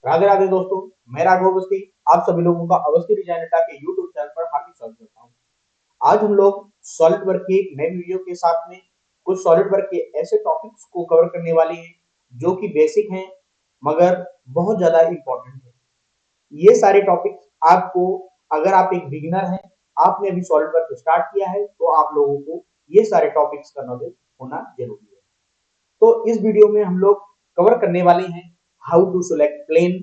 राधे राधे दोस्तों, मैं राघव अवस्थी आप सभी लोगों का अवस्थी डिजाइन अड्डा के यूट्यूब चैनल पर हार्दिक स्वागत करता हूं। आज हम लोग सॉलिड वर्क की एक नई वीडियो के साथ में कुछ सॉलिड वर्क के ऐसे टॉपिक्स को कवर करने वाले हैं जो कि बेसिक हैं मगर बहुत ज्यादा इंपॉर्टेंट है। ये सारे टॉपिक्स आपको, अगर आप एक बिगिनर हैं, आपने अभी सॉलिड वर्क स्टार्ट किया है तो आप लोगों को ये सारे टॉपिक्स का नॉलेज होना जरूरी है। तो इस वीडियो में हम लोग कवर करने वाले हैं how to select plane,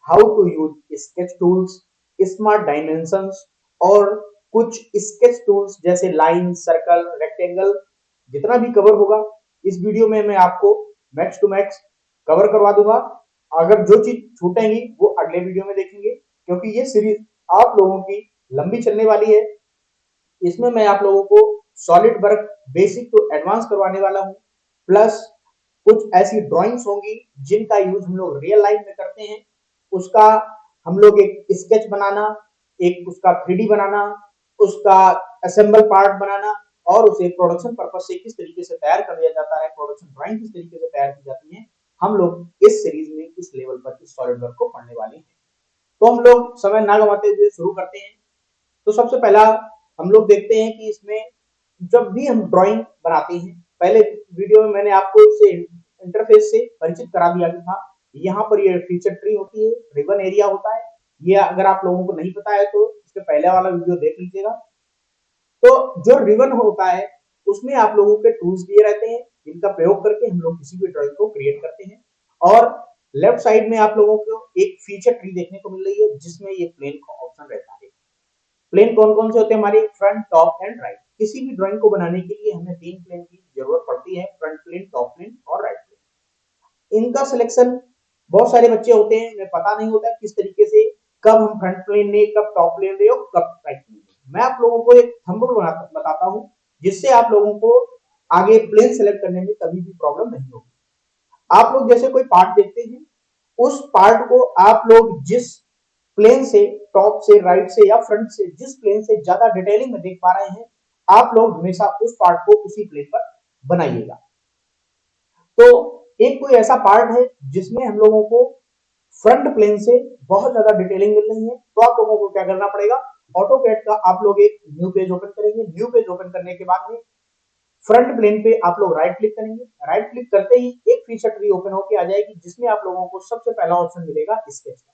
how to use sketch tools, smart dimensions और कुछ स्केच टूल्स जैसे लाइन, सर्कल, रेक्टेंगल। जितना भी कवर होगा इस वीडियो में मैं आपको मैक्स टू मैक्स कवर करवा दूंगा। अगर जो चीज छूटेंगी वो अगले वीडियो में देखेंगे, क्योंकि ये सीरीज आप लोगों की लंबी चलने वाली है। इसमें मैं आप लोगों को solid work basic to advance करवाने वाला हूँ, प्लस कुछ ऐसी ड्राइंग्स होंगी जिनका यूज हम लोग रियल लाइफ में करते हैं। उसका हम लोग एक स्केच बनाना, एक उसका 3D बनाना, उसका असेंबल पार्ट बनाना और उसे प्रोडक्शन पर्पज से किस तरीके से तैयार कर दिया जाता है, प्रोडक्शन ड्राइंग किस तरीके से तैयार की जाती है, हम लोग इस सीरीज में इस लेवल पर इस सॉलिड वर्क को पढ़ने वाले हैं। तो हम लोग समय ना गवाते हुए शुरू करते हैं। तो सबसे पहला हम लोग देखते हैं कि इसमें जब भी हम ड्राइंग बनाते हैं, पहले वीडियो में मैंने आपको इससे इंटरफेस से परिचित करा दिया था। यहाँ पर ये फीचर ट्री होती है, रिबन एरिया होता है। ये अगर आप लोगों को नहीं पता है तो इसके पहले वाला वीडियो देख लीजिएगा। तो जो रिबन होता है उसमें आप लोगों के टूल्स दिए रहते हैं जिनका प्रयोग करके हम लोग किसी भी ड्राइंग को क्रिएट करते हैं। और लेफ्ट साइड में आप लोगों को एक फीचर ट्री देखने को मिल रही है जिसमें ये प्लेन का ऑप्शन रहता है। प्लेन कौन कौन से होते हैं हमारे? Front, top and right. किसी भी ड्राइंग को बनाने के लिए हमें 3 प्लेन की जरूरत पड़ती है, फ्रंट प्लेन, टॉप प्लेन और राइट प्लेन। इनका सिलेक्शन बहुत सारे बच्चे होते हैं, उन्हें पता नहीं होता किस तरीके से कब हम फ्रंट प्लेन ले, कब टॉप प्लेन ले और कब राइट प्लेन ले। मैं आप लोगों को एक थंबनेल बताता हूं जिससे आप लोगों को आगे प्लेन सेलेक्ट करने में कभी भी प्रॉब्लम नहीं होगी। आप लोग जैसे कोई पार्ट देखते हैं, उस पार्ट को आप लोग जिस प्लेन से, टॉप से, राइट से या फ्रंट से, जिस प्लेन से ज्यादा डिटेलिंग में देख पा रहे हैं, आप लोग हमेशा उस पार्ट को उसी प्लेन पर बनाइएगा। तो एक कोई ऐसा पार्ट है जिसमें हम लोगों को फ्रंट प्लेन से बहुत ज्यादा डिटेलिंग मिल रही है, तो आप लोगों को क्या करना पड़ेगा? ऑटोकैड का आप लोग एक न्यू पेज ओपन करेंगे। न्यू पेज ओपन करने के बाद में फ्रंट प्लेन पे आप लोग राइट क्लिक करेंगे। राइट क्लिक करते ही एक फीचर ट्री ओपन होकर आ जाएगी जिसमें आप लोगों को सबसे पहला ऑप्शन मिलेगा स्केच का।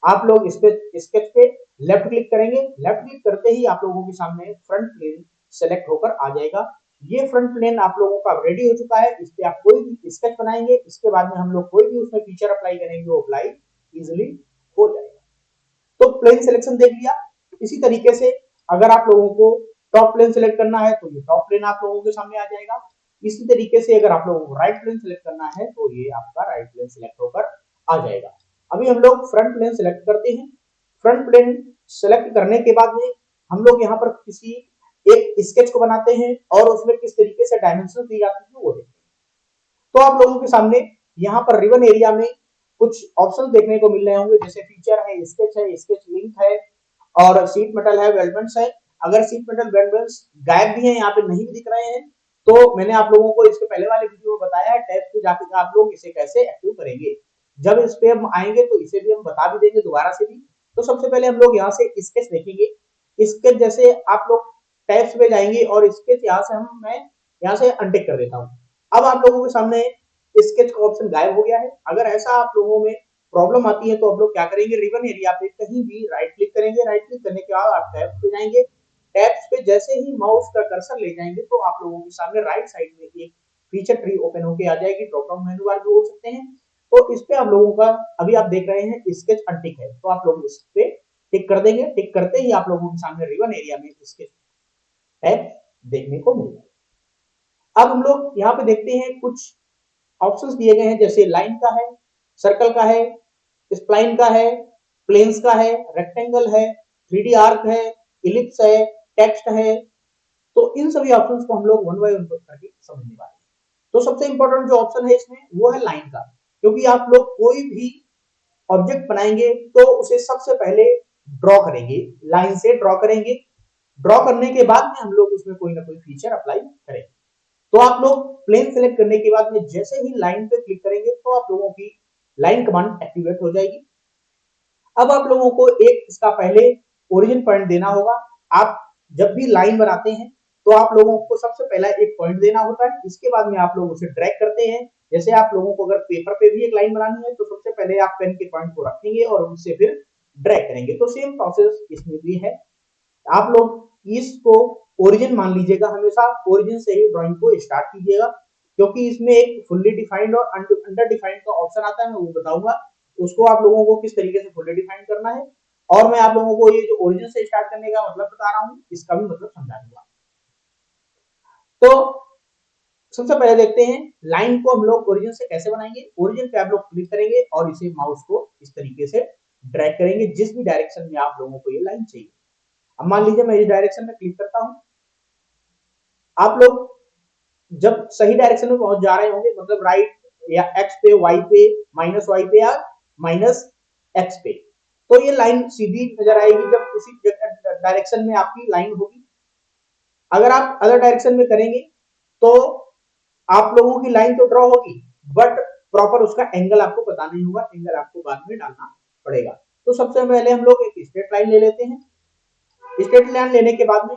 आप लोग इस पे स्केच पे लेफ्ट क्लिक करेंगे। लेफ्ट क्लिक करते ही आप लोगों के सामने फ्रंट प्लेन सेलेक्ट होकर आ जाएगा। ये फ्रंट प्लेन आप लोगों का रेडी हो चुका है। इस पे आप कोई भी स्केच बनाएंगे, इसके बाद में हम लोग कोई भी उसमें फीचर अप्लाई करेंगे, वो अप्लाई इजिली हो जाएगा। तो प्लेन सिलेक्शन देख लिया। इसी तरीके से अगर आप लोगों को टॉप प्लेन सिलेक्ट करना है तो ये टॉप प्लेन आप लोगों के सामने आ जाएगा। इसी तरीके से अगर आप लोगों को राइट प्लेन सिलेक्ट करना है तो ये आपका राइट प्लेन सिलेक्ट होकर आ जाएगा। अभी हम लोग फ्रंट प्लेन सिलेक्ट करते हैं। फ्रंट प्लेन सिलेक्ट करने के बाद में हम लोग यहाँ पर किसी एक स्केच को बनाते हैं और उसमें किस तरीके से डायमेंशन दी जाती है वो देखते हैं। तो आप लोगों के सामने यहाँ पर रिबन एरिया में कुछ ऑप्शन देखने को मिल रहे होंगे, जैसे फीचर है, स्केच लिंक है और सीट मेटल है, वेलवेंट्स है। अगर सीट मेटल वेलवेंट्स गायब भी है, यहाँ पे नहीं भी दिख रहे हैं, तो मैंने आप लोगों को इसके पहले वाले वीडियो में बताया है टैब पे जाकर आप लोग इसे कैसे एक्टिव करेंगे। जब इस पे हम आएंगे तो इसे भी हम बता भी देंगे दोबारा से भी। तो सबसे पहले हम लोग यहाँ से स्केच देखेंगे। स्केच जैसे आप लोग टैब्स पे जाएंगे और स्केच यहाँ से मैं यहाँ से अनटिक कर देता हूँ। अब आप लोगों के सामने स्केच का ऑप्शन गायब हो गया है। अगर ऐसा आप लोगों में प्रॉब्लम आती है तो आप लोग क्या करेंगे? रिबन एरिया पे कहीं भी राइट क्लिक करेंगे। राइट क्लिक करने के बाद आप टैब्स पे जाएंगे। टैब्स पे जैसे ही माउस का कर्सर ले जाएंगे तो आप लोगों के सामने राइट साइड में एक फीचर ट्री ओपन होके आ जाएगी। ड्रॉप डाउन मेनू बार भी बोल सकते हैं। तो इस पे आप लोगों का, अभी आप देख रहे हैं स्केच अनटिक है, तो आप लोग इस पे टिक कर देंगे। टिक करते ही आप लोगों के सामने रिबन एरिया में स्केच टैब देखने को मिल जाएगा। अब हम लोग यहाँ पे देखते हैं कुछ ऑप्शंस दिए गए हैं, जैसे लाइन का है, सर्कल का है, स्प्लाइन का है, प्लेन्स का है, रेक्टेंगल है, 3D आर्क है, इलिप्स है, टेक्स्ट है। तो इन सभी ऑप्शंस को हम लोग वन बाय वन करके समझने वाले हैं। तो सबसे इंपॉर्टेंट जो ऑप्शन है इसमें वो है लाइन का, क्योंकि आप लोग कोई भी ऑब्जेक्ट बनाएंगे तो उसे सबसे पहले ड्रॉ करेंगे, लाइन से ड्रॉ करेंगे। ड्रॉ करने के बाद में हम लोग उसमें कोई ना कोई फीचर अप्लाई करेंगे। तो आप लोग प्लेन सेलेक्ट करने के बाद में जैसे ही लाइन पे क्लिक करेंगे तो आप लोगों की लाइन कमांड एक्टिवेट हो जाएगी। अब आप लोगों को एक इसका पहले ओरिजिन पॉइंट देना होगा। आप जब भी लाइन बनाते हैं तो आप लोगों को सबसे पहला एक पॉइंट देना होता है, इसके बाद में आप लोग उसे ड्रैग करते हैं। जैसे आप लोगों को अगर पेपर पे भी एक लाइन बनानी है तो सबसे पहले आप पेन के पॉइंट को रखेंगे और उससे फिर ड्रैग करेंगे। तो सेम प्रोसेस इसमें भी है। आप लोग इसको ओरिजिन मान लीजिएगा, हमेशा ओरिजिन से ही ड्राइंग को स्टार्ट कीजिएगा, क्योंकि इसमें एक फुल्ली डिफाइंड और अंडर डिफाइंड का ऑप्शन आता है, मैं वो बताऊंगा उसको आप लोगों को किस तरीके से फुल्ली डिफाइंड करना है। और मैं आप लोगों को ये जो ओरिजिन से स्टार्ट करने का मतलब बता रहा हूँ, इसका भी मतलब समझा दूंगा। तो सबसे पहले देखते हैं लाइन को हम लोग ओरिजिन से कैसे बनाएंगे। ओरिजिन पे आप लोग क्लिक करेंगे और इसे माउस को इस तरीके से ड्रैग करेंगे जिस भी डायरेक्शन में आप लोगों को ये लाइन चाहिए। अब मान लीजिए मैं इस डायरेक्शन में क्लिक करता हूं। आप लोग जब सही डायरेक्शन में पहुंच जा रहे होंगे, मतलब राइट या एक्स पे, वाई पे, माइनस वाई पे या माइनस एक्स पे, तो ये लाइन सीधी नजर आएगी जब उसी डायरेक्शन में आपकी लाइन होगी। अगर आप अदर डायरेक्शन में करेंगे तो आप लोगों की लाइन तो ड्रॉ होगी, बट प्रॉपर उसका एंगल आपको पता नहीं होगा, एंगल आपको बाद में डालना पड़ेगा। तो सबसे पहले हम लोग एक स्ट्रेट लाइन ले लेते हैं। स्ट्रेट लाइन लेने के बाद में,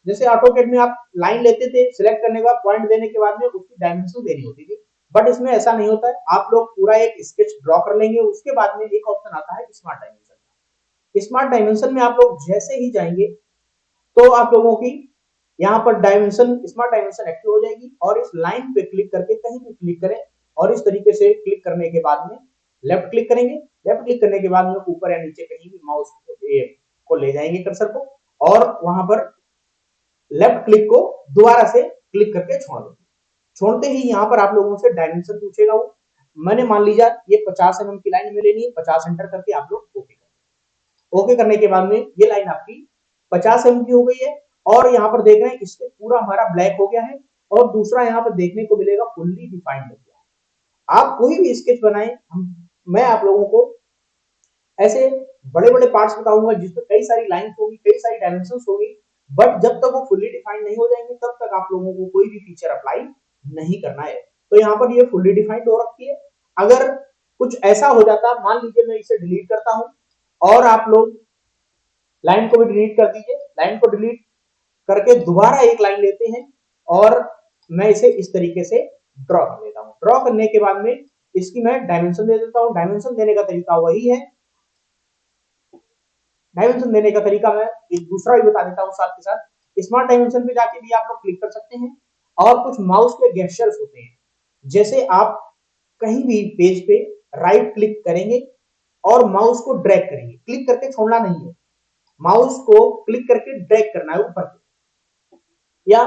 जैसे ऑटोकैड में आप लाइन लेते थे, सिलेक्ट करने के बाद पॉइंट देने के बाद में उसकी डायमेंशन देनी होती थी, बट इसमें ऐसा नहीं होता है। आप लोग पूरा एक स्केच ड्रॉ कर लेंगे, उसके बाद में एक ऑप्शन आता है स्मार्ट डायमेंशन। स्मार्ट डायमेंशन में आप लोग जैसे ही जाएंगे तो आप लोगों की यहाँ पर डायमेंशन, स्मार्ट डायमेंशन एक्टिव हो जाएगी और इस लाइन पे क्लिक करके कहीं भी क्लिक करें और इस तरीके से क्लिक करने के बाद में लेफ्ट क्लिक करेंगे। लेफ्ट क्लिक करने के बाद में ऊपर या नीचे कहीं भी माउस को ले जाएंगे कर्सर को, और वहां पर लेफ्ट क्लिक को दोबारा से क्लिक करके छोड़ देंगे। छोड़ते ही यहाँ पर आप लोगों से डायमेंशन पूछेगा वो। मैंने मान लीजिए ये 50 mm की लाइन में लेनी है, 50 एंटर करके आप लोग ओके कर। ओके करने के बाद में ये लाइन आपकी 50 mm की हो गई है और यहाँ पर देख रहे हैं इससे पूरा हमारा ब्लैक हो गया है और दूसरा यहाँ पर देखने को मिलेगा फुल्ली डिफाइंड हो गया। आप कोई भी स्केच बनाए, मैं आप लोगों को ऐसे बड़े बड़े पार्ट्स बताऊंगा जिसमें कई सारी लाइंस होगी, कई सारी डायमेंशंस होगी, बट जब तक वो फुल्ली डिफाइंड नहीं हो जाएंगे तब तक आप लोगों को कोई भी फीचर अप्लाई नहीं करना है। तो यहाँ पर ये फुल्ली डिफाइंड हो रखी है। अगर कुछ ऐसा हो जाता, मान लीजिए मैं इसे डिलीट करता हूं और आप लोग लाइन को भी डिलीट कर दीजिए, लाइन को डिलीट करके दोबारा एक लाइन लेते हैं और मैं इसे इस तरीके से ड्रॉ कर लेता हूं। ड्रॉ करने के बाद में इसकी मैं डायमेंशन दे देता हूं। डायमेंशन देने का तरीका वही है, डायमेंशन देने का तरीका मैं एक दूसरा भी बता देता हूं साथ के साथ। स्मार्ट डायमेंशन पे जाके भी आप लोग क्लिक कर सकते हैं और कुछ माउस के गेस्चर्स होते हैं। जैसे आप कहीं भी पेज पे राइट क्लिक करेंगे और माउस को ड्रैग करेंगे, क्लिक करके छोड़ना नहीं है, माउस को क्लिक करके ड्रैग करना है ऊपर, या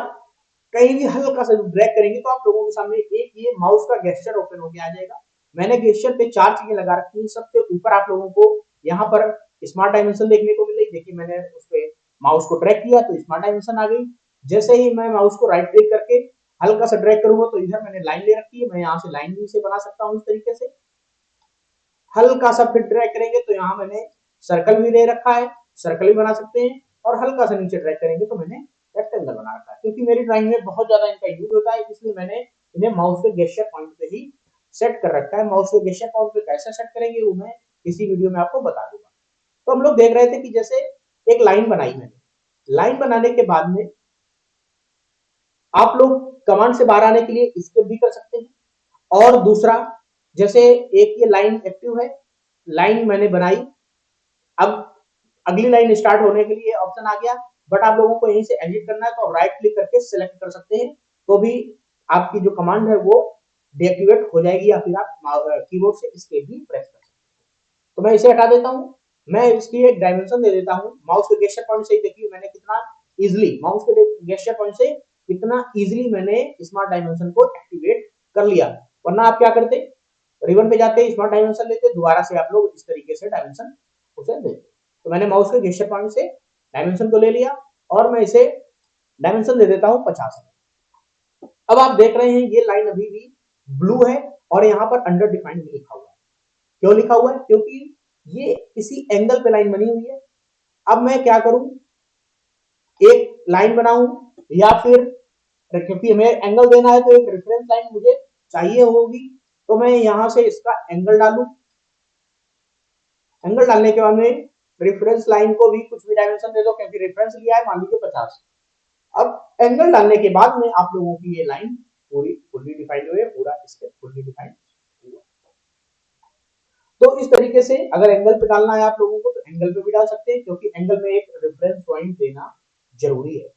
कहीं भी हल्का सा ड्रैग करेंगे तो आप लोगों के सामने एक ये माउस का गेस्चर ओपन होके आ जाएगा। मैंने गेस्चर पे 4 चीजें लगा रखी हैं। सबसे ऊपर आप लोगों को यहाँ पर स्मार्ट डायमेंशन देखने को मिल रही, देखिए मैंने उस पे माउस को ड्रैग किया तो स्मार्ट डायमेंशन आ गई। जैसे ही मैं माउस को राइट क्लिक करके हल्का सा ड्रैग करूंगा तो इधर मैंने लाइन ले रखी है, मैं यहाँ से लाइन भी से बना सकता हूँ इस तरीके से। हल्का सा फिर ड्रैग करेंगे तो यहाँ मैंने सर्कल भी ले रखा है, सर्कल भी बना सकते हैं। और हल्का सा नीचे ड्रैग करेंगे तो मैंने रेक्टेंगल बना रखा है। क्योंकि मेरी ड्राइंग में बहुत ज्यादा इनका यूज होता है, इसलिए मैंने इन्हें माउस के गेस्चर पॉइंट पे ही सेट कर रखा है। माउस के गेस्चर पॉइंट पे कैसे सेट करेंगे वो मैं इसी वीडियो में आपको बता दूंगा। तो हम लोग देख रहे थे कि जैसे एक लाइन बनाई मैंने, लाइन बनाने के बाद में आप लोग कमांड से बाहर आने के लिए एस्केप भी कर सकते हैं। और दूसरा, जैसे एक ये लाइन एक्टिव है, लाइन मैंने बनाई, अब अगली लाइन स्टार्ट होने के लिए ऑप्शन आ गया, बट आप लोगों को यहीं से एडिट करना है तो राइट क्लिक करके सिलेक्ट कर सकते हैं, तो भी आपकी जो कमांड है वो डीएक्टिवेट हो जाएगी, या फिर आप कीबोर्ड से एस्केप भी प्रेस कर सकते हैं। तो मैं इसे हटा देता हूं, मैं इसकी एक डायमेंशन दे देता हूं। माउस के गेस्चर पॉइंट से देखिए मैंने कितना इजीली, माउस के गेस्चर पॉइंट से कितना इजीली मैंने स्मार्ट डायमेंशन को एक्टिवेट कर लिया। वरना आप क्या करते, रिबन पे जाते स्मार्ट डायमेंशन लेते, दोबारा से आप लोग इस तरीके से डायमेंशन उसे देते। तो मैंने माउस के गेस्चर पॉइंट से डायमेंशन को ले लिया और मैं इसे डायमेंशन दे देता हूं 50। अब आप देख रहे हैं ये लाइन अभी भी ब्लू है और यहाँ पर अंडर डिफाइंड भी लिखा हुआ है। क्यों लिखा हुआ है? क्योंकि ये इसी एंगल पे लाइन बनी हुई है। अब मैं क्या करूं, एक लाइन बनाऊं या फिर, क्योंकि हमें एंगल देना है तो एक रेफरेंस लाइन मुझे चाहिए होगी, तो मैं यहां से इसका एंगल डालूं, एंगल डालने के बाद में रेफरेंस लाइन को भी कुछ भी डायमेंशन दे दो, क्योंकि रेफरेंस लिया है मान लीजिए 50। अब एंगल डालने के बाद में आप लोगों की ये लाइन पूरी फुल्ली डिफाइंड हुई है, पूरा स्केच फुल्ली डिफाइंड हुआ। तो इस तरीके से अगर एंगल पे डालना है आप लोगों को तो एंगल पे भी डाल सकते हैं, क्योंकि एंगल में एक रेफरेंस पॉइंट देना जरूरी है।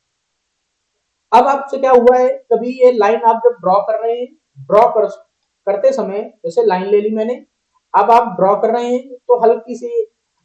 अब आपसे क्या हुआ है, कभी ये लाइन आप जब ड्रॉ कर रहे हैं, करते समय जैसे लाइन ले ली मैंने, अब आप ड्रॉ कर रहे हैं तो हल्की सी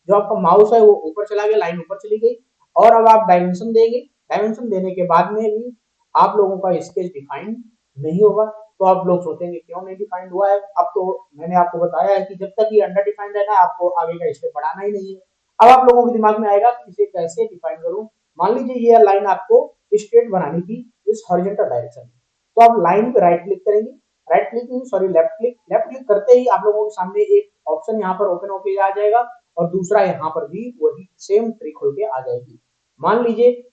जो आपका माउस है वो ऊपर चला गया, लाइन ऊपर चली गई। और अब आप डायमेंशन देंगे, डायमेंशन देने के बाद में भी आप लोगों का स्केच डिफाइंड नहीं होगा। तो आप लोग सोचेंगे क्यों नहीं डिफाइंड हुआ है। अब तो मैंने आपको बताया है कि जब तक ये अंडर डिफाइंड है ना, आपको आगे का स्टेप बढ़ाना ही नहीं है। अब आप लोगों के दिमाग में आएगा कि इसे कैसे डिफाइन करूं। मान लीजिए ये लाइन आपको स्ट्रेट बनानी थी इस हॉरिजॉन्टल डायरेक्शन में, तो आप लाइन पे राइट क्लिक करेंगे, राइट क्लिक नहीं सॉरी लेफ्ट क्लिक करते ही आप लोगों के सामने एक ऑप्शन यहाँ पर ओपन होके आ जाएगा, और दूसरा यहाँ पर भी वही सेम ट्रिक खुल के आ जाएगी। मान लीजिए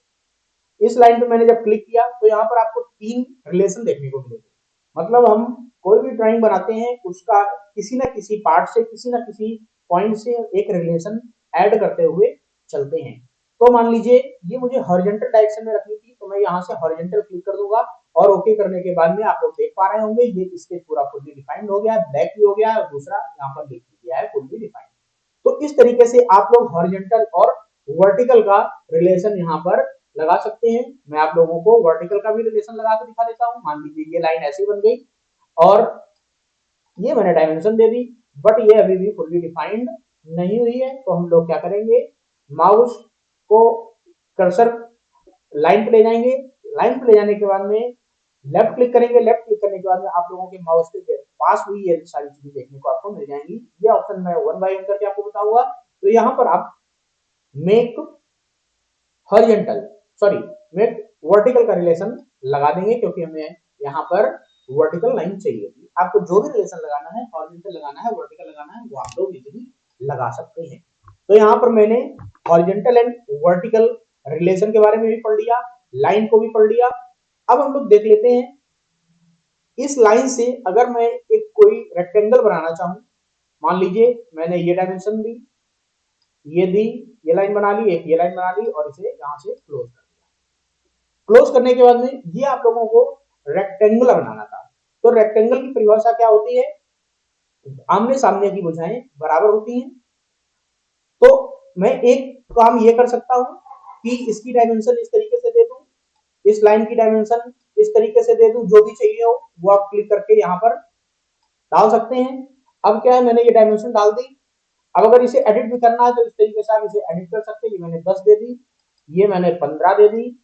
इस लाइन पे मैंने जब क्लिक किया तो यहाँ पर आपको 3 रिलेशन देखने को मिलेंगे। मतलब हम कोई भी ड्राइंग बनाते हैं उसका किसी ना किसी पार्ट से, किसी ना किसी पॉइंट से एक रिलेशन ऐड करते हुए चलते हैं। तो मान लीजिए ये मुझे हॉरिजॉन्टल डायरेक्शन में रखनी थी, तो मैं यहाँ से हॉरिजॉन्टल क्लिक कर दूंगा, और ओके करने के बाद में आप लोग देख पा रहे होंगे ये स्केच पूरा फुल्ली डिफाइंड हो गया, बैक भी हो गया, और दूसरा यहाँ पर लिख दिया है फुल्ली डिफाइंड। तो इस तरीके से आप लोग हॉरिजॉन्टल और वर्टिकल का रिलेशन यहाँ पर लगा सकते हैं। मैं आप लोगों को वर्टिकल का भी रिलेशन लगा के दिखा देता हूँ। मान लीजिए ये लाइन ऐसी बन गई और ये मैंने डायमेंशन दे दी, बट ये अभी भी फुल्ली डिफाइंड नहीं हुई है। तो हम लोग क्या करेंगे, माउस को कर्सर लाइन पे ले जाएंगे, लाइन पे ले जाने के बाद में लेफ्ट क्लिक करेंगे, लेफ्ट क्लिक करने के बाद में आप लोगों के माउस के पास हुई ये सारी चीजें देखने को आपको मिल जाएंगी। ये ऑप्शन मैं वन बाय वन करके आपको बताऊंगा। तो यहाँ पर आप make horizontal sorry make vertical का रिलेशन लगा देंगे, क्योंकि हमें यहाँ पर वर्टिकल लाइन चाहिए थी। आपको जो भी रिलेशन लगाना है, हॉरिजॉन्टल लगाना है, वर्टिकल लगाना है, वो आप लोग इजीली लगा सकते हैं। तो यहाँ पर मैंने हॉरिजॉन्टल एंड वर्टिकल रिलेशन के बारे में भी पढ़ लिया, लाइन को भी पढ़ लिया। अब हम लोग देख लेते हैं इस लाइन से अगर मैं एक कोई रेक्टेंगल बनाना चाहूं, मान लीजिए मैंने ये डायमेंशन दी, ये दी, ये लाइन बना ली, एक ये लाइन बना ली, और इसे यहां से क्लोज कर दिया। क्लोज करने के बाद में ये आप लोगों को रेक्टेंगुलर बनाना था। तो रेक्टेंगल की परिभाषा क्या होती है, आमने सामने की भुजाएं बराबर होती हैं। तो मैं एक काम ये कर सकता हूं कि इसकी डायमेंशन इस तरीके से दे दूं, इस लाइन की डायमेंशन इस तरीके से दे दूं, जो भी चाहिए हो वो आप क्लिक करके यहाँ पर डाल सकते हैं। अब क्या है, मैंने ये डायमेंशन डाल दी। अब अगर इसे एडिट भी करना है तो इस तरीके से आप इसे एडिट कर सकते हैं। ये मैंने 10 दे दी, ये मैंने 15 दे दी,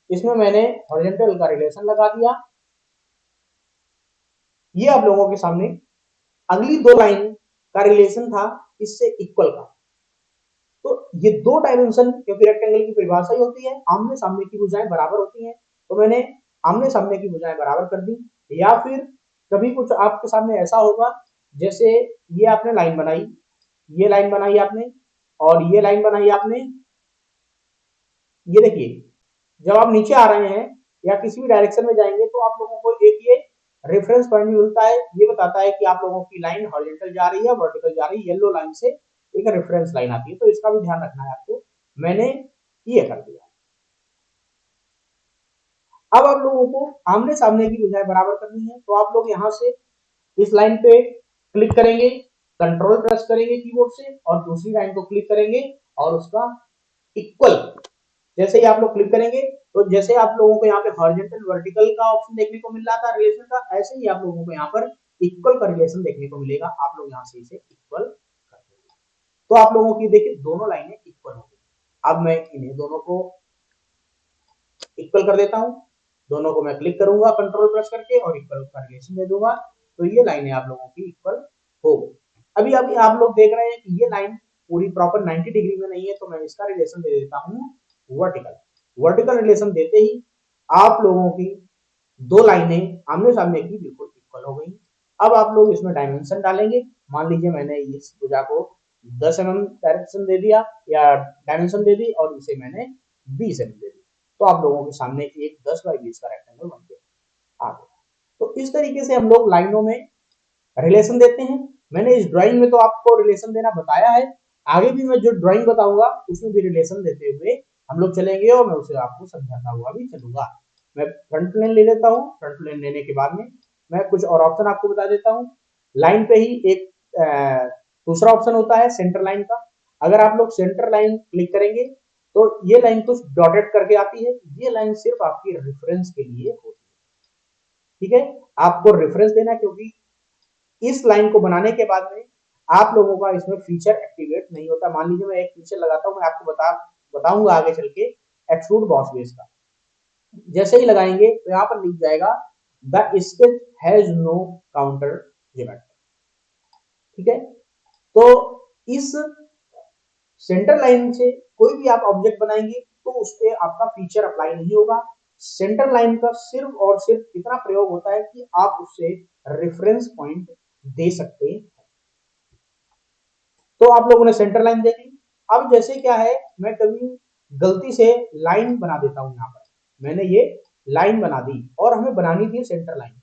इसमें मैंने हॉरिजॉन्टल का रिलेशन लगा दिया। ये आप लोगों के सामने अगली 2 लाइन का रिलेशन था इससे इक्वल का। तो ये 2 डायमेंशन, क्योंकि रेक्टेंगल की परिभाषा ही होती है आमने सामने की भुजाएं बराबर होती हैं, तो मैंने आमने सामने की भुजाएं बराबर कर दी। या फिर कभी कुछ आपके सामने ऐसा होगा, जैसे ये आपने लाइन बनाई, ये लाइन बनाई आपने, और ये लाइन बनाई आपने, ये देखिए जब आप नीचे आ रहे हैं या किसी भी डायरेक्शन में जाएंगे तो आप लोगों को एक ये रेफरेंस पॉइंट मिलता है, ये बताता है कि आप लोगों की लाइन हॉरिजॉन्टल जा रही है, वर्टिकल जा रही है। येलो लाइन से एक रेफरेंस लाइन आती है, तो इसका भी ध्यान रखना है आपको। मैंने ये कर दिया। अब आप लोगों को आमने सामने की भुजाएं बराबर करनी है, तो आप लोग यहाँ से इस लाइन पे क्लिक करेंगे, कंट्रोल प्रेस करेंगे कीबोर्ड से, और दूसरी लाइन को क्लिक करेंगे और उसका इक्वल जैसे ही आप लोग क्लिक करेंगे, तो जैसे आप लोगों को यहाँ पे हॉरिजॉन्टल वर्टिकल का ऑप्शन देखने को मिल रहा था रिलेशन का, ऐसे ही आप लोगों को यहाँ पर इक्वल का रिलेशन देखने को मिलेगा। आप लोग यहाँ से इसे इक्वल कर देंगे, तो आप लोगों की देखिए दोनों लाइनें इक्वल हो गई। अब मैं इन्हें दोनों को इक्वल कर देता हूँ, दोनों को मैं क्लिक करूंगा कंट्रोल प्रेस करके और इक्वल का रिलेशन दे दूंगा, तो ये लाइनें आप लोगों की इक्वल हो गई। अभी अभी आप लोग देख रहे हैं कि ये लाइन पूरी प्रॉपर 90 डिग्री में नहीं है, तो मैं इसका रिलेशन दे देता हूँ वर्टिकल। वर्टिकल रिलेशन देते ही आप लोगों की 2 लाइनें आमने सामने की बिल्कुल इक्वल हो गई। अब आप लोग इसमें डायमेंशन डालेंगे। मान लीजिए मैंने इस भुजा को 10 mm डायरेक्शन दे दिया या डायमेंशन दे दी, और इसे मैंने 20 mm दे दी, तो आप लोगों के सामने एक 10 बाई 20 का रेक्टेंगल बन के आ गया। तो इस तरीके से हम लोग लाइनों में रिलेशन देते हैं। मैंने इस ड्राइंग में तो आपको रिलेशन देना बताया है, आगे भी मैं जो ड्राइंग बताऊंगा उसमें भी रिलेशन देते हुए हम लोग चलेंगे और मैं उसे आपको समझाता हुआ भी चलूंगा। मैं फ्रंट प्लेन ले लेता हूँ, फ्रंट प्लेन लेने के बाद में मैं कुछ और ऑप्शन आपको बता देता हूँ। लाइन पे ही एक दूसरा ऑप्शन होता है सेंटर लाइन का। अगर आप लोग सेंटर लाइन क्लिक करेंगे तो ये लाइन कुछ डॉटेड करके आती है, ये लाइन सिर्फ आपकी रेफरेंस के लिए होती है। ठीक है, आपको रेफरेंस देना, क्योंकि इस लाइन को बनाने के बाद में आप लोगों का इसमें फीचर एक्टिवेट नहीं होता। मान लीजिए मैं एक फीचर लगाता हूं, मैं आपको बताऊंगा आगे चल के, एक्सट्रूड बॉस बेस का। जैसे ही लगाएंगे तो यहाँ पर लिख जाएगा the sketch has no counter geometry. ठीक है, तो इस सेंटर लाइन से कोई भी आप ऑब्जेक्ट बनाएंगे तो उस पर आपका फीचर अप्लाई नहीं होगा। सेंटर लाइन का सिर्फ और सिर्फ इतना प्रयोग होता है कि आप उससे रेफरेंस पॉइंट दे सकते हैं। तो आप लोगों ने सेंटर लाइन देख ली। अब जैसे क्या है, मैं कभी गलती से लाइन बना देता हूं, यहाँ पर मैंने ये लाइन बना दी और हमें बनानी थी सेंटर लाइन,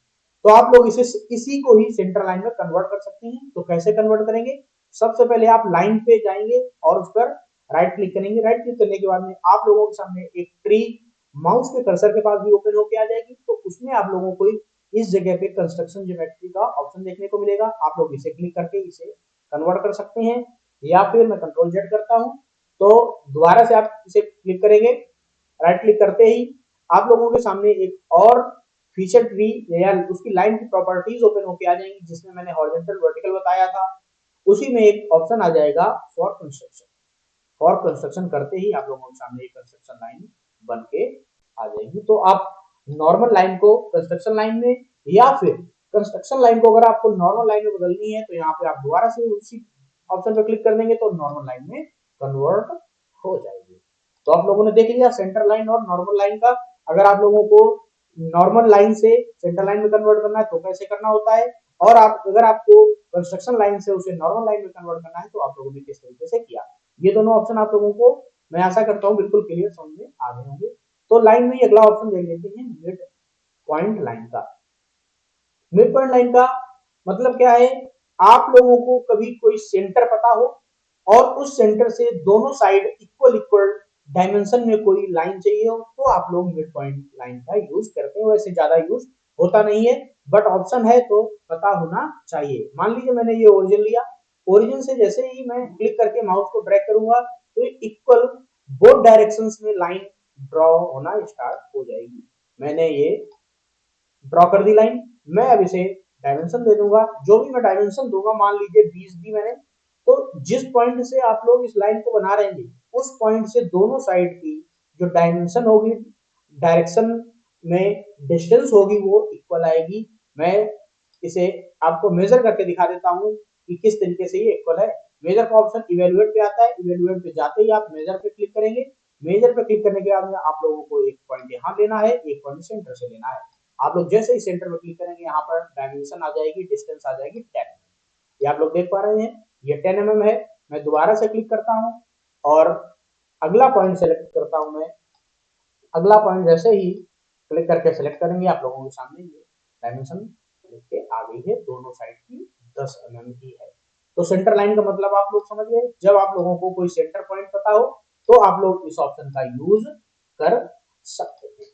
तो आप लोग इसी को ही सेंटर लाइन में कन्वर्ट कर सकते हैं। तो कैसे कन्वर्ट करेंगे, सबसे पहले आप लाइन पे जाएंगे और उस पर राइट क्लिक करेंगे। राइट क्लिक करने के बाद में आप लोगों के सामने एक ट्री माउस के कर्सर के पास भी ओपन होकर आ जाएगी, तो उसमें आप लोगों को इस जगह पे कंस्ट्रक्शन ज्योमेट्री का ऑप्शन देखने को मिलेगा। आप लोग इसे क्लिक करके इसे कन्वर्ट कर सकते हैं, या फिर मैं कंट्रोल जेड करता हूं तो दोबारा से आप इसे क्लिक करेंगे। राइट क्लिक करते ही आप लोगों के सामने एक और फीचर ट्री या उसकी लाइन की प्रॉपर्टीज ओपन होकर आ जाएंगी, जिसमें मैंने हॉरिजॉन्टल वर्टिकल बताया था। उसी में एक ऑप्शन आ जाएगा फॉर कंस्ट्रक्शन। फॉर कंस्ट्रक्शन करते ही आप लोगों के सामने एक कंस्ट्रक्शन लाइन बन के आ जाएगी। तो आप नॉर्मल लाइन को कंस्ट्रक्शन लाइन में, या फिर कंस्ट्रक्शन लाइन को अगर आपको नॉर्मल लाइन में बदलनी है तो यहाँ पे आप दोबारा से उसी ऑप्शन पर क्लिक कर देंगे तो नॉर्मल लाइन में कन्वर्ट हो जाएगी। तो आप लोगों ने देख लिया सेंटर लाइन और नॉर्मल लाइन का। अगर आप लोगों को नॉर्मल लाइन से सेंटर लाइन में कन्वर्ट करना है तो कैसे करना होता है, और आप अगर आपको कंस्ट्रक्शन लाइन से उसे नॉर्मल लाइन में कन्वर्ट करना है तो आप लोगों ने किस तरीके से किया। ये दोनों ऑप्शन आप लोगों को, मैं आशा करता हूँ, बिल्कुल क्लियर समझ में आ गए होंगे। तो लाइन में अगला ऑप्शन देख लेते हैं मिड पॉइंट लाइन का। मिड पॉइंट लाइन का मतलब क्या है, आप लोगों को कभी कोई सेंटर पता हो और उस सेंटर से दोनों साइड इक्वल इक्वल डायमेंशन में कोई लाइन चाहिए हो, तो आप लोग मिड पॉइंट लाइन का यूज करते हैं। वैसे ज्यादा यूज होता नहीं है, बट ऑप्शन है तो पता होना चाहिए। मान लीजिए मैंने ये ओरिजिन लिया, ओरिजिन से जैसे ही मैं क्लिक करके माउस को ड्रैग करूंगा तो इक्वल बोथ डायरेक्शंस में लाइन ड्रॉ होना स्टार्ट हो जाएगी। मैंने ये ड्रॉ कर दी लाइन। मैं अब इसे डायमेंशन दे दूंगा, जो भी मैं डायमेंशन दूंगा, मान लीजिए 20 दी मैंने, तो जिस पॉइंट से आप लोग इस लाइन को बना रहे हैं उस पॉइंट से दोनों साइड की जो डायमेंशन होगी, डायरेक्शन में डिस्टेंस होगी, वो इक्वल आएगी। मैं इसे आपको मेजर करके दिखा देता हूं कि किस तरीके से ये इक्वल है। मेजर का ऑप्शन इवेलुएट पे आता है, इवेलुएट पे जाते ही आप मेजर पे क्लिक करेंगे। मेजर पे क्लिक करने के बाद में आप लोगों को एक पॉइंट यहाँ लेना है, एक पॉइंट सेंटर से लेना है। आप लोग जैसे ही सेंटर में क्लिक करेंगे यहाँ पर डायमेंशन आ जाएगी, डिस्टेंस आ जाएगी 10 mm। ये आप लोग देख पा रहे हैं, ये 10 mm है। मैं दोबारा से क्लिक करता हूँ और अगला पॉइंट सेलेक्ट करता हूँ। मैं अगला पॉइंट जैसे ही क्लिक करके सेलेक्ट करेंगे आप लोगों के सामने ये डायमेंशन लिख आ गई है, दोनों साइड की 10 mm की है। तो सेंटर लाइन का मतलब आप लोग समझ गए। जब आप लोगों को कोई सेंटर पॉइंट पता हो तो आप लोग इस ऑप्शन का यूज कर सकते हैं।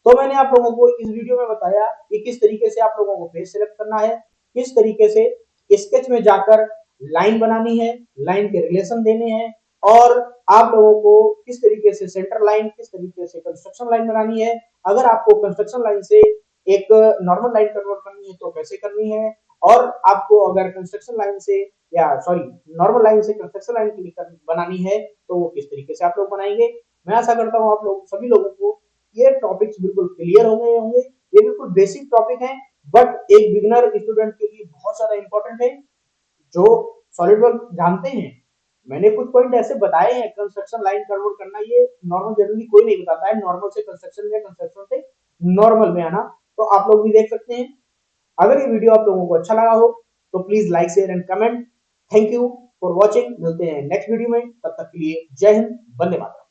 तो मैंने आप लोगों को इस वीडियो में बताया कि किस तरीके से आप लोगों को फेस सिलेक्ट करना है, किस तरीके से स्केच में जाकर लाइन बनानी है, लाइन के रिलेशन देने हैं, और आप लोगों को किस तरीके से सेंटर लाइन, किस तरीके से कंस्ट्रक्शन लाइन बनानी है। अगर आपको कंस्ट्रक्शन लाइन से एक नॉर्मल लाइन कन्वर्ट करनी है तो कैसे करनी है, और आपको अगर कंस्ट्रक्शन लाइन से, या सॉरी, नॉर्मल लाइन से कंस्ट्रक्शन लाइन बनानी है तो वो किस तरीके से आप लोग बनाएंगे। मैं आशा करता हूँ आप लोग सभी लोगों को ये टॉपिक्स बिल्कुल क्लियर हो गए होंगे। ये बिल्कुल बेसिक टॉपिक है, बट एक बिगिनर स्टूडेंट के लिए बहुत ज्यादा इंपॉर्टेंट है जो सॉलिड वर्क जानते हैं। मैंने कुछ पॉइंट ऐसे बताए हैं, कंस्ट्रक्शन लाइन कन्वर्ट करना ये नॉर्मल जनरली कोई नहीं बताता है, नॉर्मल से कंस्ट्रक्शन या कंस्ट्रक्शन से नॉर्मल में आना। तो आप लोग भी देख सकते हैं। अगर ये वीडियो आप लोगों को अच्छा लगा हो तो please like share and comment. Thank you for watching. मिलते हैं नेक्स्ट वीडियो में, तब तक के लिए जय हिंद, वंदे मातरम।